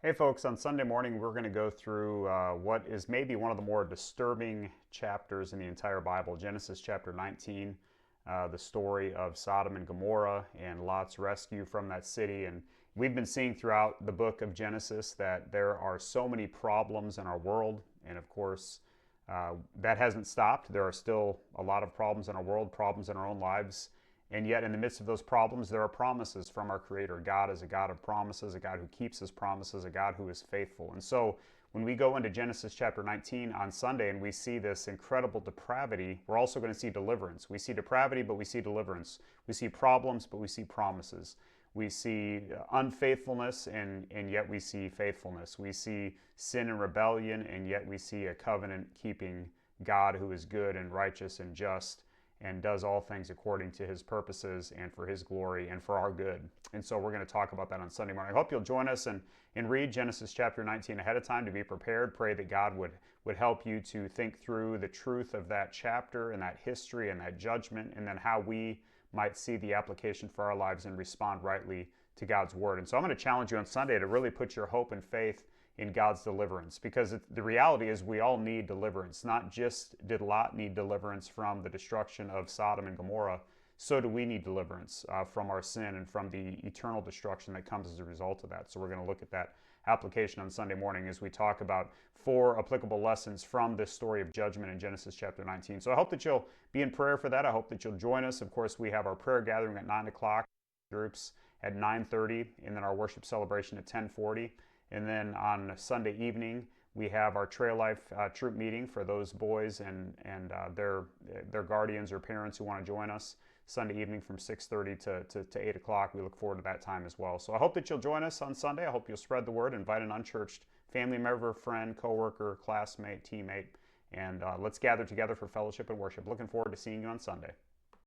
Hey folks, on Sunday morning we're going to go through what is maybe one of the more disturbing chapters in the entire Bible, Genesis chapter 19, the story of Sodom and Gomorrah and Lot's rescue from that city. And we've been seeing throughout the book of Genesis that there are so many problems in our world, and of course that hasn't stopped. There are still a lot of problems in our world, problems in our own lives. And yet, in the midst of those problems, there are promises from our Creator. God is a God of promises, a God who keeps His promises, a God who is faithful. And so, when we go into Genesis chapter 19 on Sunday and we see this incredible depravity, we're also going to see deliverance. We see depravity, but we see deliverance. We see problems, but we see promises. We see unfaithfulness, and yet we see faithfulness. We see sin and rebellion, and yet we see a covenant keeping God who is good and righteous and just and does all things according to His purposes and for His glory and for our good. And so we're going to talk about that on Sunday morning. I hope you'll join us and read Genesis chapter 19 ahead of time to be prepared. Pray that God would help you to think through the truth of that chapter and that history and that judgment, and then how we might see the application for our lives and respond rightly to God's word. And so I'm going to challenge you on Sunday to really put your hope and faith in God's deliverance, because the reality is we all need deliverance. Not just did Lot need deliverance from the destruction of Sodom and Gomorrah, so do we need deliverance from our sin and from the eternal destruction that comes as a result of that. So we're going to look at that application on Sunday morning as we talk about 4 applicable lessons from this story of judgment in Genesis chapter 19. So I hope that you'll be in prayer for that. I hope that you'll join us. Of course, we have our prayer gathering at 9 o'clock, groups at 9:30, and then our worship celebration at 10:40. And then on Sunday evening, we have our Trail Life troop meeting for those boys and their guardians or parents who want to join us Sunday evening from 6:30 to 8 o'clock. We look forward to that time as well. So I hope that you'll join us on Sunday. I hope you'll spread the word, invite an unchurched family member, friend, coworker, classmate, teammate, and let's gather together for fellowship and worship. Looking forward to seeing you on Sunday.